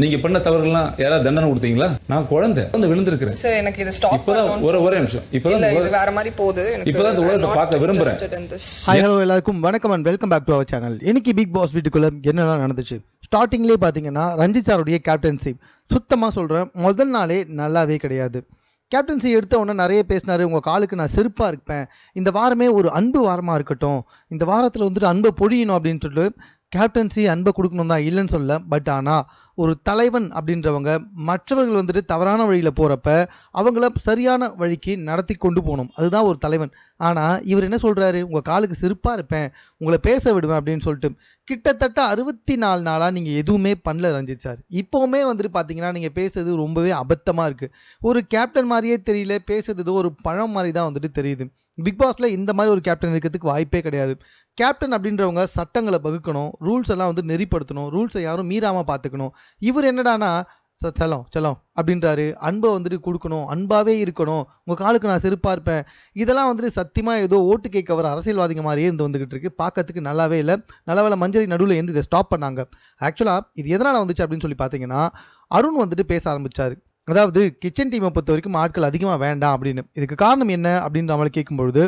நீங்க பண்ண தவறுலாம் யாராவது தண்டனை கொடுத்தீங்களா? நான் குழந்தை வந்து விழுந்திருக்கிறேன் சார். எனக்கு இது ஸ்டாப் இப்பதான் ஒரே நிமிஷம். இப்பதான் இது வேற மாதிரி போகுது. இப்பதான் இந்த உலகத்தை பார்க்க விரும்புறேன். ஹாய் ஹலோ எல்லாருக்கும் வணக்கம் and welcome back to our channel. இன்னைக்கு பிக் பாஸ் வீட்டுக்குள்ள என்னெல்லாம் நடந்துச்சு? ஸ்டார்டிங்லேயே பார்த்தீங்கன்னா ரஞ்சித் சாருடைய கேப்டன்சி சுத்தமாக சொல்கிறேன், முதல் நாளே நல்லாவே கிடையாது. கேப்டன்சி எடுத்த உடனே நிறைய பேசினார். உங்கள் காலுக்கு நான் செருப்பாக இருப்பேன், இந்த வாரமே ஒரு அன்பு வாரமாக இருக்கட்டும், இந்த வாரத்தில் வந்துட்டு அன்பை பொழியணும் அப்படின்னு சொல்லிட்டு கேப்டன்சி அன்பை கொடுக்கணும் தான், இல்லைன்னு சொல்ல. பட் ஆனால் ஒரு தலைவன் அப்படின்றவங்க மற்றவர்கள் வந்துட்டு தவறான வழியில் போகிறப்ப அவங்கள சரியான வழிக்கு நடத்தி கொண்டு போகணும், அதுதான் ஒரு தலைவன். ஆனால் இவர் என்ன சொல்கிறாரு, உங்கள் காலுக்கு செருப்பாக இருப்பேன், உங்களை பேச விடுவேன் அப்படின்னு சொல்லிட்டு கிட்டத்தட்ட 64 நாளாக நீங்கள் எதுவுமே பண்ணல ரஞ்சித் சார். இப்போவுமே வந்துட்டு பார்த்தீங்கன்னா நீங்கள் பேசுறது ரொம்பவே அபத்தமாக இருக்குது. ஒரு கேப்டன் மாதிரியே தெரியல, பேசுறது ஒரு பழம் மாதிரி தான் வந்துட்டு தெரியுது. பிக் பாஸில் இந்த மாதிரி ஒரு கேப்டன் இருக்கிறதுக்கு வாய்ப்பே கிடையாது. கேப்டன் அப்படின்றவங்க சட்டங்களை வகுக்கணும், ரூல்ஸ் எல்லாம் வந்து நெறிப்படுத்தணும், ரூல்ஸை யாரும் மீறாமல் பார்த்துக்கணும். இவர் என்னடானா செல்லம் அப்படின்றாரு, அன்பை வந்துட்டு கொடுக்கணும், அன்பாகவே இருக்கணும், உங்கள் காலுக்கு நான் செருப்பாக இருப்பேன். இதெல்லாம் வந்துட்டு சத்தியமாக ஏதோ ஓட்டு கேட்க வர அரசியல்வாதிங்க மாதிரியே இருந்து வந்துக்கிட்டு இருக்கு. பார்க்கறதுக்கு நல்லாவே இல்லை. நல்லவேளை மஞ்சரி நடுவில் இருந்து இதை ஸ்டாப் பண்ணாங்க. ஆக்சுவலாக இது எதனால் வந்துச்சு அப்படின்னு சொல்லி பார்த்தீங்கன்னா, அருண் வந்துட்டு பேச ஆரம்பித்தார். அதாவது கிச்சன் டீமை பொறுத்த வரைக்கும் ஆட்கள் அதிகமாக வேண்டாம் அப்படின்னு. இதுக்கு காரணம் என்ன அப்படின்னு நம்மளை கேட்கும்பொழுது,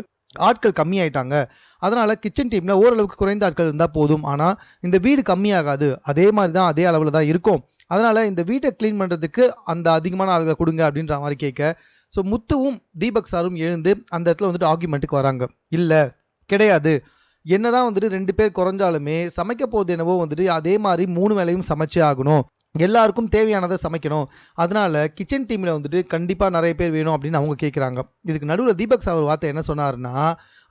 ஆட்கள் கம்மியாயிட்டாங்க, அதனால் கிச்சன் டீமில் ஓரளவுக்கு குறைந்த ஆட்கள் இருந்தால் போதும், ஆனால் இந்த வீடு கம்மியாகாது, அதே மாதிரி தான் அதே அளவில் தான் இருக்கும், அதனால் இந்த வீட்டை க்ளீன் பண்ணுறதுக்கு அந்த அதிகமான ஆளுகளை கொடுங்க அப்படின்ற மாதிரி கேட்க, ஸோ முத்துவும் தீபக் சாரும் எழுந்து அந்த இடத்துல வந்துட்டு ஆர்கியூமெண்ட்டுக்கு வராங்க. இல்லை கிடையாது, என்னதான் வந்துட்டு 2 பேர் குறைஞ்சாலுமே சமைக்க போகுது என்னவோ வந்துட்டு அதே மாதிரி 3 வேளையும் சமைச்சே ஆகணும், எல்லாருக்கும் தேவையானதை சமைக்கணும், அதனால் கிச்சன் டீமில் வந்துட்டு கண்டிப்பாக நிறைய பேர் வேணும் அப்படின்னு அவங்க கேட்குறாங்க. இதுக்கு நடுவில் தீபக் சார் ஒரு வார்த்தை என்ன சொன்னார்னா,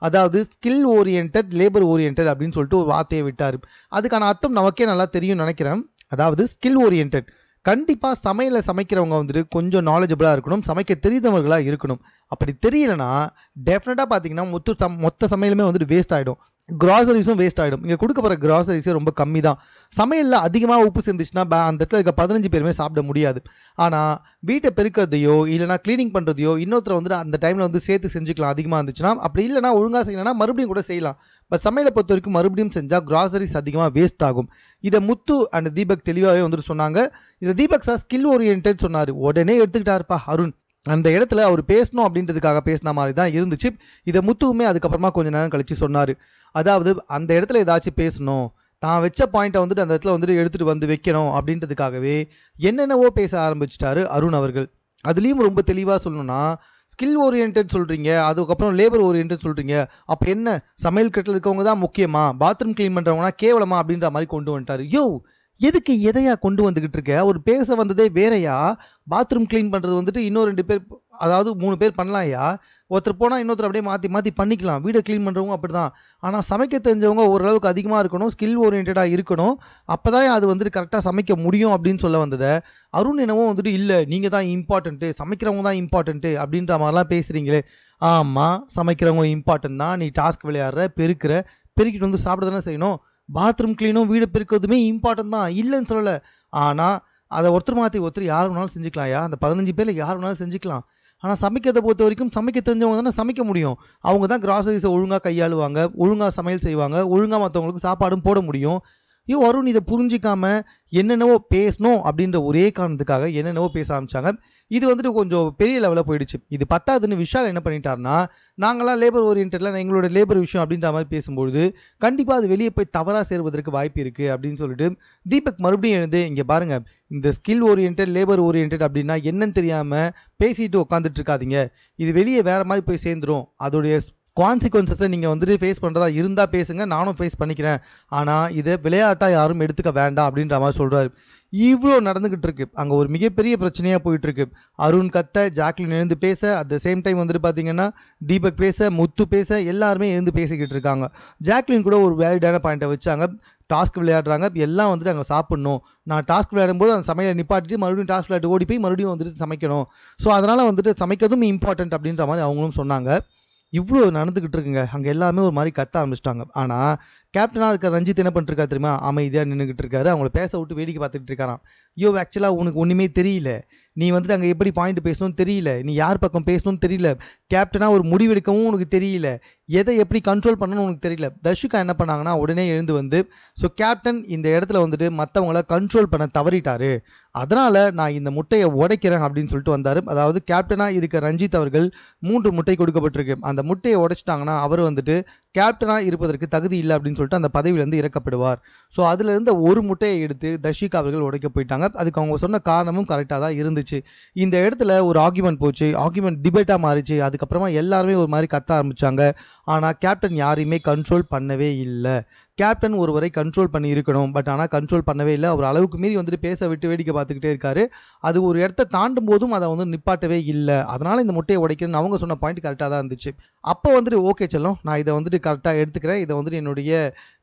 அதாவது ஸ்கில் ஓரியன்ட் லேபர் ஓரியன்ட் அப்படின்னு சொல்லிட்டு ஒரு வார்த்தையை விட்டார். அதுக்கான அர்த்தம் நமக்கே நல்லா தெரியும்னு நினைக்கிறேன். அதாவது ஸ்கில் ஓரியன்ட், கண்டிப்பாக சமையலை சமைக்கிறவங்க வந்துட்டு கொஞ்சம் நாலேஜபிளாக இருக்கணும், சமைக்க தெரிந்தவர்களாக இருக்கணும். அப்படி தெரியலனா டெஃபினட்டாக பார்த்தீங்கன்னா மொத்த சமையலுமே வந்துட்டு வேஸ்ட் ஆகிடும், கிராசரிஸும் வேஸ்ட் ஆகிடும். இங்கே கொடுக்க போகிற கிராசரிஸே ரொம்ப கம்மி தான். சமையலில் அதிகமாக உப்பு சேர்ந்துச்சுன்னா அந்த இடத்துல இருக்க 15 பேருமே சாப்பிட முடியாது. ஆனால் வீட்டை பெருக்கிறதையோ இல்லைனா க்ளீனிங் பண்ணுறதையோ இன்னொருத்தர் வந்துட்டு அந்த டைமில் வந்து சேர்த்து செஞ்சுக்கலாம் அதிகமாக இருந்துச்சுன்னா. அப்படி இல்லைனா ஒழுங்காக செய்யலைன்னா மறுபடியும் கூட செய்யலாம். பட் சமையலை பொறுத்த வரைக்கும் மறுபடியும் செஞ்சால் கிராசரிஸ் அதிகமாக வேஸ்ட் ஆகும். இதை முத்து அண்ட் தீபக் தெளிவாகவே வந்துட்டு சொன்னாங்க. இதை தீபக் சார் ஸ்கில் ஓரியன்ட் சொன்னார், உடனே எடுத்துக்கிட்டாருப்பா அருண். அந்த இடத்துல அவர் பேசணும் அப்படின்றதுக்காக பேசின மாதிரி தான் இருந்துச்சு. இதை முத்துவுமே அதுக்கப்புறமா கொஞ்சம் நேரம் கழித்து சொன்னார். அதாவது அந்த இடத்துல ஏதாச்சும் பேசணும், தான் வச்ச பாயிண்ட்டை வந்துட்டு அந்த இடத்துல வந்துட்டு எடுத்துகிட்டு வந்து வைக்கணும் அப்படின்றதுக்காகவே என்னென்னவோ பேச ஆரம்பிச்சிட்டாரு அருண் அவர்கள். அதுலேயும் ரொம்ப தெளிவாக சொல்லணும்னா, ஸ்கில் ஓரியன்ட் சொல்கிறீங்க, அதுக்கப்புறம் லேபர் ஓரியன்ட் சொல்கிறீங்க, அப்போ என்ன சமையல் கட்டில் இருக்கவங்க தான் முக்கியமா, பாத்ரூம் க்ளீன் பண்ணுறவங்கன்னா கேவலமா அப்படின்ற மாதிரி கொண்டு வந்துட்டார். யோ எதுக்கு எதையா கொண்டு வந்துக்கிட்டு இருக்க? ஒரு பேச வந்ததே வேறையா, பாத்ரூம் க்ளீன் பண்ணுறது வந்துட்டு இன்னும் 2 பேர், அதாவது 3 பேர் பண்ணலாம்யா, ஒருத்தர் போனால் இன்னொருத்தர் அப்படியே மாற்றி பண்ணிக்கலாம். வீடை க்ளீன் பண்ணுறவங்க அப்படி தான். ஆனால் சமைக்க தெரிஞ்சவங்க ஓரளவுக்கு அதிகமாக இருக்கணும், ஸ்கில் ஓரியன்டாக இருக்கணும், அப்போ தான் அது வந்துட்டு கரெக்டாக சமைக்க முடியும் அப்படின்னு சொல்ல வந்ததை அருண் என்னவோ வந்துட்டு இல்லை நீங்கள் தான் இம்பார்ட்டண்ட்டு, சமைக்கிறவங்க தான் இம்பார்ட்டண்ட்டு அப்படின்ற மாதிரிலாம் பேசுகிறீங்களே. ஆமாம், சமைக்கிறவங்க இம்பார்ட்டன்ட் தான், நீ டாஸ்க் விளையாடுற, பெருக்கிட்டு வந்து சாப்பிட தானே செய்யணும். பாத்ரூம் க்ளீனும் வீடு பெருக்கிறதுமே இம்பார்ட்டன்ட் தான், இல்லைன்னு சொல்லலை. ஆனால் அதை ஒருத்தர் மாற்றி ஒருத்தர் யார் வேணாலும் செஞ்சுக்கலாம்யா, அந்த 15 பேரில் யார் வேணாலும் செஞ்சுக்கலாம். ஆனால் சமைக்கிறதை பொறுத்த வரைக்கும் சமைக்க தெரிஞ்சவங்க தானே சமைக்க முடியும், அவங்க தான் கிராசரிஸை ஒழுங்காக கையாளுவாங்க, ஒழுங்காக சமையல் செய்வாங்க, ஒழுங்காக மற்றவங்களுக்கு சாப்பாடும் போட முடியும். அருண் இதை புரிஞ்சிக்காம என்னென்னவோ பேசணும் அப்படின்ற ஒரே காரணத்துக்காக என்னென்னவோ பேச ஆரம்பிச்சாங்க. இது வந்துட்டு கொஞ்சம் பெரிய லெவலில் போயிடுச்சு. இது பத்தாதுன்னு விஷால் என்ன பண்ணிட்டாருன்னா, நாங்களாம் லேபர் ஓரியன்டில் எங்களோட லேபர் விஷயம் அப்படின்ற மாதிரி பேசும்பொழுது கண்டிப்பாக அது வெளியே போய் தவறாக சேருவதற்கு வாய்ப்பு இருக்குது அப்படின்னு சொல்லிட்டு தீபக் மறுபடியும் எழுந்து, இங்கே பாருங்கள், இந்த ஸ்கில் ஓரியன்ட் லேபர் ஓரியன்ட் அப்படின்னா என்னன்னு தெரியாமல் பேசிட்டு உட்காந்துட்டு இருக்காதீங்க, இது வெளியே வேறு மாதிரி போய் சேர்ந்துடும், அதோடைய கான்சிக்வன்சஸை நீங்கள் வந்துட்டு ஃபேஸ் பண்ணுறதா இருந்தால் பேசுங்க, நானும் ஃபேஸ் பண்ணிக்கிறேன், ஆனால் இதை விளையாட்டாக யாரும் எடுத்துக்க வேண்டாம் அப்படின்ற மாதிரி சொல்கிறாரு. இவ்வளோ நடந்துக்கிட்டு இருக்கு, அங்கே ஒரு மிகப்பெரிய பிரச்சனையாக போயிட்டுருக்கு. அருண் கத்த, ஜாக்லின் எழுந்து பேச, அட் த சேம் டைம் வந்துட்டு பார்த்தீங்கன்னா தீபக் பேச, முத்து பேச, எல்லாருமே எழுந்து பேசிக்கிட்டு இருக்காங்க. ஜாக்லின் கூட ஒரு வேலிடான பாயிண்ட்டை வச்சாங்க, டாஸ்க் விளையாடுறாங்க, எல்லாம் வந்துட்டு அங்கே சாப்பிட்ணும், நான் டாஸ்க் விளையாடும்போது அந்த சமையலை நிப்பாட்டிட்டு மறுபடியும் டாஸ்க் விளையாட்டு ஓடி போய் மறுபடியும் வந்துட்டு சமைக்கணும், ஸோ அதனால் வந்துட்டு சமைக்கிறதும் இம்பார்ட்டன்ட் அப்படின்ற மாதிரி அவங்களும் சொன்னாங்க. இவ்வளோ நடந்துக்கிட்டு இருக்குங்க, அங்கே எல்லாமே ஒரு மாதிரி கத்த ஆரம்பிச்சிட்டாங்க. ஆனால் கேப்டனாக இருக்க ரஞ்சித் என்ன பண்ணிருக்கா தெரியுமா, அமைதியாக நின்றுக்கிட்டு இருக்காரு, அவங்கள பேச விட்டு வேடிக்கை பார்த்துக்கிட்டு இருக்காராம். ஆக்சுவலாக உனக்கு ஒன்றுமே தெரியல, நீ வந்துட்டு அங்கே எப்படி பாயிண்ட் பேசணும்னு தெரியல, நீ யார் பக்கம் பேசணும்னு தெரியல, கேப்டனாக ஒரு முடிவெடுக்கவும் உனக்கு தெரியல, எதை எப்படி கண்ட்ரோல் பண்ணணும்னு உனக்கு தெரியல. தர்ஷிகா என்ன பண்ணாங்கன்னா உடனே எழுந்து வந்து, ஸோ கேப்டன் இந்த இடத்துல வந்துட்டு மற்றவங்கள கண்ட்ரோல் பண்ண தவறிட்டாரு, அதனால் நான் இந்த முட்டையை உடைக்கிறேன் அப்படின்னு சொல்லிட்டு வந்தார். அதாவது கேப்டனாக இருக்க ரஞ்சித் அவர்கள் 3 முட்டை கொடுக்கப்பட்டிருக்கு. அந்த முட்டையை உடைச்சிட்டாங்கன்னா அவர் வந்துட்டு கேப்டனாக இருப்பதற்கு தகுதி இல்லை அப்படின்னு சொல்லிட்டு அந்த பதவியிலேருந்து இறக்கப்படுவார். ஸோ அதிலிருந்து ஒரு முட்டையை எடுத்து தர்ஷிகா அவர்கள் உடைக்க போயிட்டாங்க. அதுக்கு அவங்க சொன்ன காரணமும் கரெக்டாக தான் இருந்துச்சு. இந்த இடத்துல ஒரு ஆர்கியூமெண்ட் போச்சு, ஆர்கியூமெண்ட் டிபேட்டாக மாறிச்சு. அதுக்கப்புறமா எல்லாருமே ஒரு மாதிரி கத்த ஆரம்பித்தாங்க. ஆனால் கேப்டன் யாரையுமே கண்ட்ரோல் பண்ணவே இல்லை. கேப்டன் ஒருவரை கண்ட்ரோல் பண்ணி இருக்கணும், பட் ஆனால் கண்ட்ரோல் பண்ணவே இல்லை. அவர் அளவுக்கு மீறி வந்துட்டு பேச விட்டு வேடிக்கை பார்த்துக்கிட்டே இருக்காரு. அது ஒரு இடத்த தாண்டும் போதும் அதை வந்து நிப்பாட்டவே இல்லை. அதனால் இந்த முட்டையை உடைக்கணும்னு அவங்க சொன்ன பாயிண்ட் கரெக்டாக தான் இருந்துச்சு. அப்போ வந்துட்டு ஓகே செல்லம், நான் இதை வந்துட்டு கரெக்டாக எடுத்துக்கிறேன், இதை வந்துட்டு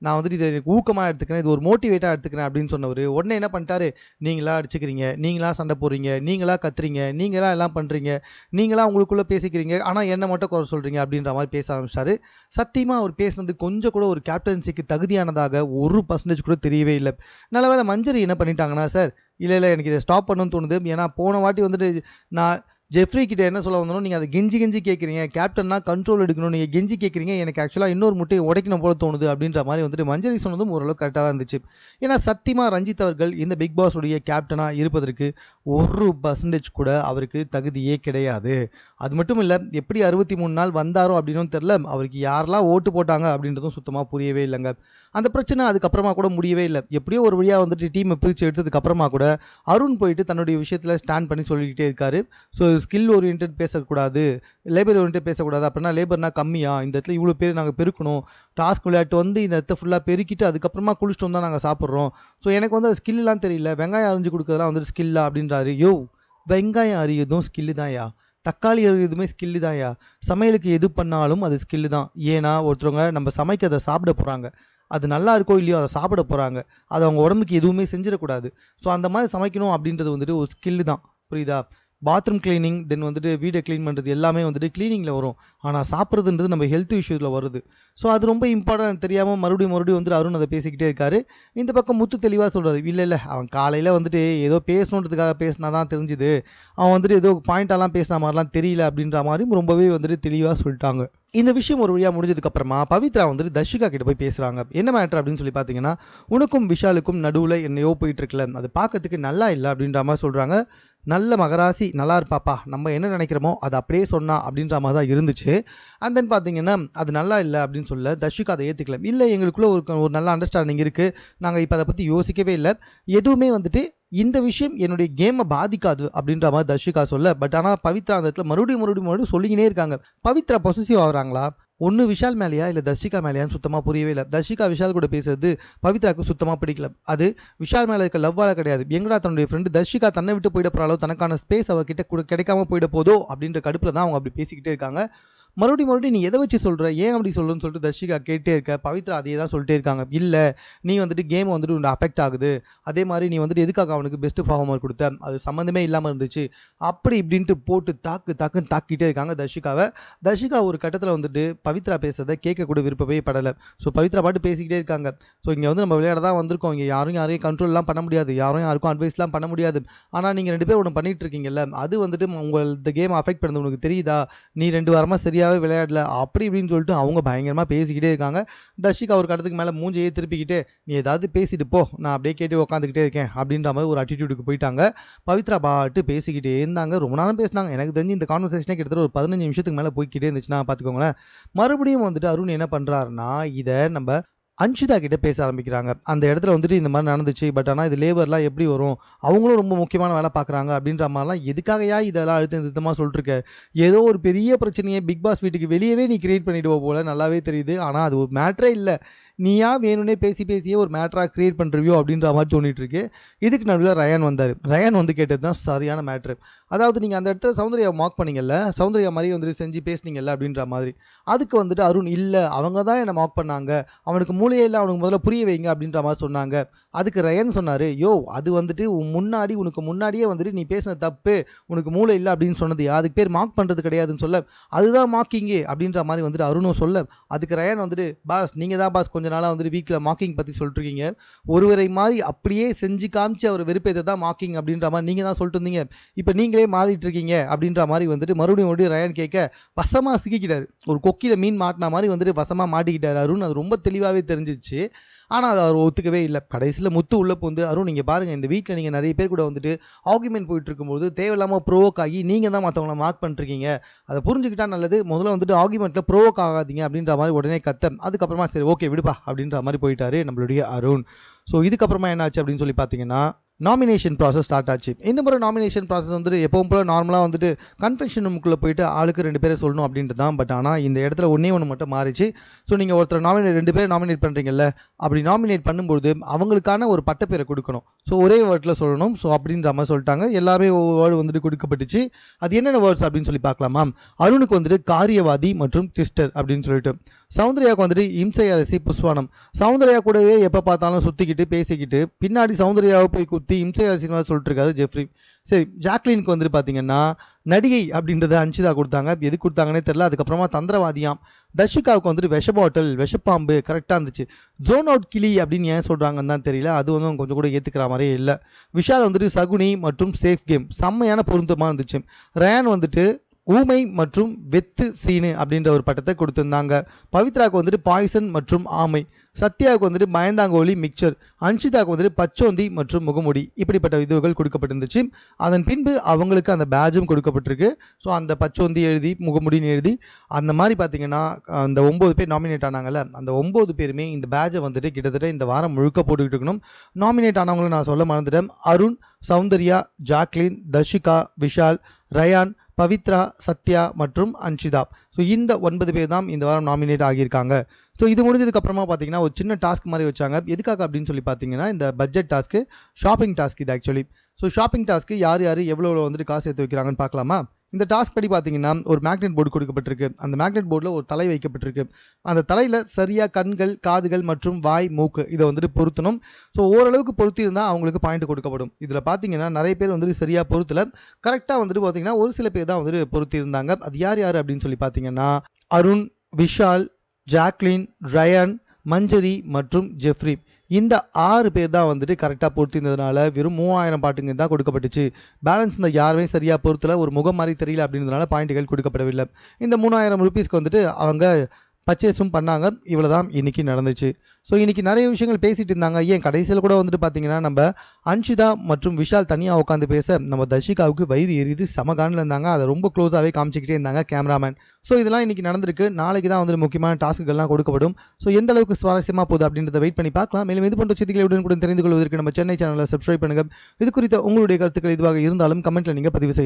நான் வந்துட்டு இதை ஊக்கமாக எடுத்துக்கிறேன், இது ஒரு மோட்டிவேட்டாக எடுத்துக்கிறேன் அப்படின்னு சொன்னவர் உடனே என்ன பண்ணிட்டாரு, நீங்களா அடிச்சுக்கிறீங்க, நீங்களா சண்டை போடுறீங்க, நீங்களா கத்துறீங்க, நீங்களா எல்லாம் பண்ணுறீங்க, நீங்களா உங்களுக்குள்ளே பேசிக்கிறீங்க, ஆனால் என்னை மட்டும் குறை சொல்கிறீங்க அப்படின்ற மாதிரி பேச ஆரம்பிச்சாரு. சத்தியமாக அவர் பேசுனது கொஞ்சம் கூட ஒரு கேப்டன்சிக்கு தகுதியானதாக 1% கூட தெரியவே இல்லை. நல்ல வேளை மஞ்சரி என்ன பண்ணிட்டாங்கன்னா, சார் இல்லை எனக்கு இதை ஸ்டாப் பண்ணணும்னு தோணுது, ஏன்னா போன வாட்டி வந்துட்டு நான் ஜெஃப்ரி கிட்ட என்ன சொல்ல வந்தோம், நீங்கள் அதை கெஞ்சி கேட்குறீங்க, கேப்டன்னா கண்ட்ரோல் எடுக்கணும், நீங்கள் கெஞ்சி கேட்குறீங்க, எனக்கு ஆக்சுவலாக இன்னொரு முட்டையை உடைக்கணும் போல தோணுது அப்படின்ற மாதிரி வந்துட்டு மஞ்சரி சொன்னதும் ஓரளவுக்கு கரெக்டாக தான் இருந்துச்சு. ஏன்னா சத்தியமாக ரஞ்சித் அவர்கள் இந்த பிக் பாஸ் உடைய கேப்டனாக இருப்பதற்கு 1% கூட அவருக்கு தகுதியே கிடையாது. அது மட்டும் இல்லை, எப்படி 63 நாள் வந்தாரோ அப்படின்னு தெரில, அவருக்கு யாரெல்லாம் ஓட்டு போட்டாங்க அப்படின்றதும் சுத்தமாக புரியவே இல்லைங்க. அந்த பிரச்சனை அதுக்கப்புறமா கூட முடியவே இல்லை. எப்படியோ ஒரு வழியாக வந்துட்டு டீமை பிரித்து எடுத்ததுக்கப்புறமா கூட அருண் போயிட்டு தன்னுடைய விஷயத்தில் ஸ்டாண்ட் பண்ணி சொல்லிக்கிட்டே இருக்காரு. ஸோ ஸ்கில் ஓரியன்ட் பேசக்கூடாது, லேபர் ஓரியன்ட் பேசக்கூடாது, அப்படின்னா லேபர்னா கம்மியா, இந்த இடத்துல இவ்வளோ பேர் நாங்கள் பெருக்கணும், டாஸ்க் விளையாட்டு வந்து இந்த இடத்த ஃபுல்லாக பெருக்கிட்டு அதுக்கப்புறமா குளிச்சுட்டு வந்தால் நாங்கள் சாப்பிட்றோம், ஸோ எனக்கு வந்து அது ஸ்கில்லாம் தெரியல, வெங்காயம் அரிஞ்சு கொடுக்குறதுலாம் வந்துட்டு ஸ்கில்லா அப்படின்றாரு. யோ, வெங்காயம் அரியுதும் ஸ்கில்லு தான்யா, தக்காளி அரியுதுமே ஸ்கில்லு தான்யா, சமையலுக்கு எது பண்ணாலும் அது ஸ்கில்லு தான். ஏன்னா ஒருத்தவங்க நம்ம சமைக்க அதை சாப்பிட போகிறாங்க, அது நல்லா இருக்கோ இல்லையோ அதை சாப்பிட போகிறாங்க, அது அவங்க உடம்புக்கு எதுவுமே செஞ்சிடக்கூடாது. ஸோ அந்த மாதிரி சமைக்கணும் அப்படின்றது வந்துட்டு ஒரு ஸ்கில்லு தான், புரியுதா? பாத்ரூம் கிளீனிங், தென் வந்துட்டு வீடை க்ளீன் பண்ணுறது எல்லாமே வந்துட்டு க்ளீனிங்கில் வரும். ஆனால் சாப்பிட்றதுன்றது நம்ம ஹெல்த் இஷ்யூஸில் வருது. ஸோ அது ரொம்ப இம்பார்ட்டன்ட் தெரியாமல் மறுபடியும் வந்துட்டு அருண் அதை பேசிக்கிட்டே இருக்காரு. இந்த பக்கம் முத்து தெளிவாக சொல்கிறாரு, இல்லை அவன் காலையில் வந்துட்டு ஏதோ பேசணுன்றதுக்காக பேசினா தான் தெரிஞ்சுது, அவன் வந்துட்டு ஏதோ பாயிண்டெல்லாம் பேசின மாதிரிலாம் தெரியல அப்படின்ற மாதிரி ரொம்பவே வந்துட்டு தெளிவாக சொல்லிட்டாங்க. இந்த விஷயம் ஒரு வழியாக முடிஞ்சதுக்கப்புறமா பவித்ரா வந்துட்டு தர்ஷிகா கிட்ட போய் பேசுகிறாங்க. என்ன மேட்ரு அப்படின்னு சொல்லி பார்த்தீங்கன்னா, உனக்கும் விஷாலுக்கும் நடுவில் என்னையோ போயிட்டுருக்கல, அது பார்க்கறதுக்கு நல்லா இல்லை அப்படின்ற மாதிரி சொல்கிறாங்க. நல்ல மகராசி நல்லா இருப்பாப்பா, நம்ம என்ன நினைக்கிறோமோ அது அப்படியே சொன்னா அப்படின்ற மாதிரி தான் இருந்துச்சு. அண்ட் தென் பார்த்தீங்கன்னா அது நல்லா இல்லை அப்படின்னு சொல்ல தர்ஷிகா அதை ஏற்றுக்கல. இல்லை, எங்களுக்குள்ளே ஒரு நல்ல அண்டர்ஸ்டாண்டிங் இருக்குது, நாங்கள் இப்போ அதை பற்றி யோசிக்கவே இல்லை, எதுவுமே வந்துட்டு இந்த விஷயம் என்னுடைய கேமை பாதிக்காது அப்படின்ற மாதிரி தர்ஷிகா சொல்ல. பட் ஆனால் பவித்ரா அந்த இடத்துல மறுபடியும் சொல்லிக்கினே இருக்காங்க. பவித்ரா பொசசிவ் ஆகுறாங்களா, ஒன்று விஷால் மேலேயா இல்லை தர்ஷிகா மேலேயான்னு சுத்தமாக புரியவே இல்லை. தர்ஷிகா விஷால் கூட பேசுறது பவித்ராவுக்கு சுத்தமாக பிடிக்கல. அது விஷால் மேலே இருக்க லவ்வால கிடையாது, எங்கடா தன்னுடைய ஃப்ரெண்டு தர்ஷிகா தன்னை விட்டு போயிட போகிற அளவு தனக்கான ஸ்பேஸ் அவகிட்ட கிடைக்காம போயிட போதோ அப்படின்ற கடுப்பில் தான் அவங்க அப்படி பேசிக்கிட்டே இருக்காங்க. மறுபடியும் நீ எதை வச்சு சொல்கிற, ஏன் அப்படி சொல்கிறன்னு சொல்லிட்டு தர்ஷிகா கேட்டே இருக்க. பவித்ரா அதே தான் சொல்லிட்டே இருக்காங்க. இல்லை, நீ வந்துட்டு கேம் வந்துட்டு உன்னை அஃபெக்ட் ஆகுது, அதே மாதிரி நீ வந்துட்டு எதுக்காக அவனுக்கு பெஸ்ட்டு பர்ஃபார்மர் கொடுத்த, அது சம்மந்தமே இல்லாமல் இருந்துச்சு, அப்படி இப்படின்ட்டு போட்டு தாக்குன்னு தாக்கிட்டே இருக்காங்க தர்ஷிகாவை. தர்ஷிகா ஒரு கட்டத்தில் வந்துட்டு பவித்ரா பேசுறதை கேட்கக்கூட விருப்பமே படலை. ஸோ பவித்ரா பாட்டு பேசிக்கிட்டே இருக்காங்க. ஸோ இங்கே வந்து நம்ம விளையாட தான் வந்திருக்கோம், இங்கே யாரையும் கண்ட்ரோல்லாம் பண்ண முடியாது, யாருக்கும் அட்வைஸ்லாம் பண்ண முடியாது, ஆனால் நீங்கள் 2 பேர் ஒன்று பண்ணிகிட்டு இருக்கீங்கல்ல, அது வந்துட்டு உங்கள் இந்த கேம் அஃபெக்ட் பண்ணுறது உனக்கு தெரியுதா, நீ 2 வாரமாக சரியாகவே விளையாடல அப்படி இப்படின்னு சொல்லிட்டு அவங்க பயங்கரமாக பேசிக்கிட்டே இருக்காங்க. தர்ஷிகா ஒரு கடத்துக்கு மேலே மூஞ்சியே திருப்பிக்கிட்டு, நீ ஏதாவது பேசிட்டு போ, நான் அப்படியே கேட்டு உட்காந்துக்கிட்டே இருக்கேன் அப்படின்ற மாதிரி ஒரு அட்டிடியூடுக்கு போயிட்டாங்க. பவித்ரா பாட்டு பேசிக்கிட்டே இருந்தாங்க, ரொம்ப நேரம் பேசினாங்க. எனக்கு தெரிஞ்சு இந்த கான்வர்சேஷனே கிட்டத்தட்ட ஒரு 15 நிமிஷத்துக்கு மேலே போய்கிட்டே இருந்துச்சுன்னா பார்த்துக்கோங்களேன். மறுபடியும் வந்துட்டு அருண் என்ன பண்ணுறாருன்னா, இதை நம்ம அன்ஷிதா கிட்ட பேச ஆரம்பிக்கிறாங்க. அந்த இடத்துல வந்துட்டு இந்த மாதிரி நடந்துச்சு, பட் ஆனால் இது லேபர்லாம் எப்படி வரும், அவங்களும் ரொம்ப முக்கியமான வேலை பார்க்குறாங்க அப்படின்ற மாதிரிலாம் எதுக்காகயா இதெல்லாம் அழுத்தமாக சொல்லிட்டு இருக்க, ஏதோ ஒரு பெரிய பிரச்சனையை பிக் பாஸ் வீட்டுக்கு வெளியவே நீ கிரியேட் பண்ணிடுவோ போல நல்லாவே தெரியுது, ஆனால் அது ஒரு மேட்டரே இல்லை, நீயா வேணும்னே பேசியே ஒரு மேட்டராக க்ரியேட் பண்ணுறியோ அப்படின்ற மாதிரி தோணிட்டு இருக்கு. இதுக்கு நடுவில் ரயான் வந்தார். ரயான் வந்து கேட்டது தான் சரியான மேட்ரு. அதாவது நீங்கள் அந்த இடத்துல சௌந்தர்யா மார்க் பண்ணிங்கல்ல, சௌந்தர்யா மாதிரி வந்துட்டு செஞ்சு பேசுனீங்கல்ல அப்படின்ற மாதிரி. அதுக்கு வந்துட்டு அருண், இல்லை அவங்க தான் என்னை மார்க் பண்ணாங்க, அவனுக்கு மூளையே இல்லை, அவனுக்கு முதல்ல புரிய வைங்க அப்படின்ற மாதிரி சொன்னாங்க. அதுக்கு ரயான் சொன்னார், யோ அது வந்துட்டு உனக்கு முன்னாடியே வந்துட்டு நீ பேசின தப்பு, உனக்கு மூளை இல்லை அப்படின்னு சொன்னது, அதுக்கு பேர் மார்க் பண்ணுறது கிடையாதுன்னு சொல்ல, அதுதான் மார்க்கிங்கே அப்படின்ற மாதிரி வந்துட்டு அருணும் சொல்ல. அதுக்கு ரயான் வந்துட்டு, பாஸ் நீங்கள் தான் பாஸ் கொஞ்சம் கொஞ்ச நாளாக வந்துட்டு வீக்கில் மார்க்கிங் பற்றி சொல்லிட்டுருக்கீங்க. ஒருவரை மாதிரி அப்படியே செஞ்சு காமிச்சு அவர் வெறுப்பேற்ற தான் மார்க்கிங் அப்படின்ற மாதிரி நீங்கள் தான் சொல்லிட்டு இருந்தீங்க. இப்போ நீங்களே மாறிட்டு இருக்கீங்க அப்படின்ற மாதிரி வந்துட்டு மறுபடியும் ரயான் கேட்க வசமாக சிக்கிக்கிட்டார். ஒரு கொக்கியில் மீன் மாட்டின மாதிரி வந்துட்டு வசமாக மாட்டிக்கிட்டார் அருண். அது ரொம்ப தெளிவாகவே தெரிஞ்சிச்சு. ஆனால் அது அவர் ஒத்துக்கவே இல்லை. கடைசியில் முத்து உள்ளே போந்து அருண் நீங்கள் பாருங்கள், இந்த வீட்டில் நீங்கள் நிறைய பேர் கூட வந்துட்டு ஆர்குமெண்ட் போயிட்டு இருக்கும்போது தேவையில்லாமல் ப்ரோவோக் ஆகி நீங்கள் தான் மற்றவங்கள மார்க் பண்ணிருக்கீங்க. அதை புரிஞ்சுக்கிட்டா நல்லது. முதல்ல வந்துட்டு ஆர்குமெண்ட்டில் ப்ரோவோக் ஆகாதீங்க அப்படின்ற மாதிரி உடனே அதுக்கப்புறமா சரி ஓகே விடுப்பா அப்படின்ற மாதிரி போயிட்டாரு நம்மளுடைய அருண். ஸோ இதுக்கப்புறமா என்னாச்சு அப்படின்னு சொல்லி பார்த்தீங்கன்னா நாமினேஷன் ப்ராசஸ் ஸ்டார்ட் ஆச்சு. இந்த முறை நாமினேஷன் ப்ராசஸ் வந்துட்டு எப்பவும் போல நார்மலாக வந்துட்டு கன்ஃபென்ஷன் ரூமுக்குள்ளே போயிட்டு ஆளுக்கு 2 பேரை சொல்லணும் அப்படின்ட்டு தான். பட் ஆனால் இந்த இடத்துல ஒன்று மட்டும் மாறிச்சு. ஸோ நீங்கள் ஒருத்தர் 2 பேரை நாமினேட் பண்ணுறீங்கல்ல, அப்படி நாமினேட் பண்ணும்போது அவங்களுக்கான ஒரு பட்டப்பேரை கொடுக்கணும். ஸோ ஒரே வேர்டில் சொல்லணும். ஸோ அப்படின்ற மாதிரி சொல்லிட்டாங்க. எல்லாமே ஒவ்வொரு வேர்டு வந்துட்டு கொடுக்கப்பட்டுச்சு. அது என்னென்ன வேர்ட்ஸ் அப்படின்னு சொல்லி பார்க்கலாமா? அருணுக்கு வந்துட்டு காரியவாதி மற்றும் ட்விஸ்டர் அப்படின்னு சொல்லிட்டு, சௌந்தர்யாவுக்கு வந்துட்டு இம்சை அரசி புஷ்வானம். சௌந்தர்யா கூடவே எப்போ பார்த்தாலும் சுற்றிக்கிட்டு பேசிக்கிட்டு பின்னாடி சௌந்தர்யாவை போய் குத்தி இம்சை அரசின் சொல்லிட்டு இருக்காரு ஜெஃப்ரி. சரி, ஜாக்லினுக்கு வந்துட்டு பார்த்தீங்கன்னா நடிகை அப்படின்றத அன்ஷிதா கொடுத்தாங்க. எது கொடுத்தாங்கன்னே தெரில. அதுக்கப்புறமா தந்திரவாதியாம். தர்ஷிகாவுக்கு வந்துட்டு விஷ பாட்டில் விஷப்பாம்பு கரெக்டாக இருந்துச்சு. ஜோன் அவுட் கிளி அப்படின்னு ஏன் சொல்கிறாங்கன்னு தான் தெரியல. அது வந்து கொஞ்சம் கூட ஏற்றுக்கிற மாதிரியே இல்லை. விஷால் வந்துட்டு சகுனி மற்றும் சேஃப் கேம் செம்மையான பொருத்தமாக இருந்துச்சு. ரயான் வந்துட்டு ஊமை மற்றும் வெத்து சீனு அப்படின்ற ஒரு பட்டத்தை கொடுத்துருந்தாங்க. பவித்ராவுக்கு வந்துட்டு பாய்சன் மற்றும் ஆமை. சத்யாவுக்கு வந்துட்டு பயந்தாங்கோலி மிக்சர். அன்ஷிதாவுக்கு வந்துட்டு பச்சோந்தி மற்றும் முகமுடி. இப்படிப்பட்ட இதுகள் கொடுக்கப்பட்டிருந்துச்சு. அதன் பின்பு அவங்களுக்கு அந்த பேட்சும் கொடுக்கப்பட்டிருக்கு. ஸோ அந்த பச்சோந்தி எழுதி முகமுடின்னு எழுதி அந்த மாதிரி பார்த்தீங்கன்னா அந்த 9 பேர் நாமினேட் ஆனாங்கல்ல, அந்த 9 பேருமே இந்த பேட்சை வந்துட்டு கிட்டத்தட்ட இந்த வாரம் முழுக்க போட்டுக்கிட்டு இருக்கணும். நாமினேட் ஆனவங்களை நான் சொல்ல மறந்துட்டேன். அருண், சௌந்தர்யா, ஜாக்லின், தர்ஷிகா, விஷால், ரயான், பவித்ரா, சத்யா மற்றும் அன்ஷிதா. ஸோ இந்த 9 பேர் தான் இந்த வாரம் நாமினேட் ஆகியிருக்காங்க. ஸோ இது முடிஞ்சதுக்கப்புறமா பார்த்தீங்கன்னா ஒரு சின்ன டாஸ்க் மாதிரி வச்சாங்க. எதுக்காக அப்படின்னு சொல்லி பார்த்தீங்கன்னா இந்த பட்ஜெட் டாஸ்க்கு, ஷாப்பிங் டாஸ்க் இது ஆக்சுவலி. ஸோ ஷாப்பிங் டாஸ்க்கு யார் எவ்வளோ வந்துட்டு காசு எடுத்து வைக்கிறாங்கன்னு பார்க்கலாமா? இந்த டாஸ்க் படி பார்த்தீங்கன்னா ஒரு மேக்னெட் போர்டு கொடுக்கப்பட்டிருக்கு. அந்த மேக்னெட் போர்டில் ஒரு தலை வைக்கப்பட்டிருக்கு. அந்த தலையில் சரியாக கண்கள், காதுகள் மற்றும் வாய், மூக்கு இதை வந்துட்டு பொருத்தணும். ஸோ ஓரளவுக்கு பொருத்தி இருந்தால் அவங்களுக்கு பாயிண்ட் கொடுக்கப்படும். இதில் பார்த்தீங்கன்னா நிறைய பேர் வந்துட்டு சரியாக பொருத்தல. கரெக்டாக வந்துட்டு பார்த்தீங்கன்னா ஒரு சில பேர் தான் வந்துட்டு பொருத்தி இருந்தாங்க. அது யார் அப்படின்னு சொல்லி பார்த்தீங்கன்னா அருண், விஷால், ஜாக்லின், ரயான், மஞ்சரி மற்றும் ஜெஃப்ரி. இந்த 6 பேர் தான் வந்துட்டு கரெக்டாக பொறுத்திருந்ததுனால வெறும் 3000 பாட்டுங்க தான் கொடுக்கப்பட்டுச்சு. பேலன்ஸ் இந்த யாருமே சரியாக பொறுத்தல, ஒரு முகம் மாதிரி தெரியல அப்படின்றதுனால பாயிண்ட்டுகள் கொடுக்கப்படவில்லை. இந்த 3000 ரூபீஸ்க்கு வந்துட்டு அவங்க பர்ச்சேஸும் பண்ணாங்க. இவ்வளோ தான் இன்றைக்கி நடந்துச்சு. ஸோ இன்றைக்கி நிறைய விஷயங்கள் பேசிகிட்டு இருந்தாங்க. ஏன் கடைசியில் கூட வந்துட்டு பார்த்தீங்கன்னா நம்ம அன்ஷிதா மற்றும் விஷால் தனியாக உட்காந்து பேச நம்ம தர்ஷிகாவுக்கு வயிறு எரியுது சமகானில் இருந்தாங்க. அதை ரொம்ப க்ளோஸாகவே காமிச்சிக்கிட்டே இருந்தாங்க கேமராமேன். ஸோ இதெல்லாம் இன்றைக்கி நடந்திருக்கு. நாளைக்கு தான் வந்துட்டு முக்கியமான டாஸ்க்குகள்லாம் கொடுக்கப்படும். ஸோ எந்த அளவுக்கு சுவாரஸ்யமாக போகுது அப்படின்றத வெயிட் பண்ணி பார்க்கலாம். மேலும் இது போன்ற செய்திகளை உடனுக்குடன் தெரிந்து கொள்வதற்கு நம்ம சென்னை சேனலை சப்ஸ்கிரைப் பண்ணுங்கள். இது குறித்த உங்களுடைய கருத்துக்கள் இதுவாக இருந்தாலும் கமெண்ட்டில் நீங்கள் பதிவு செய்ய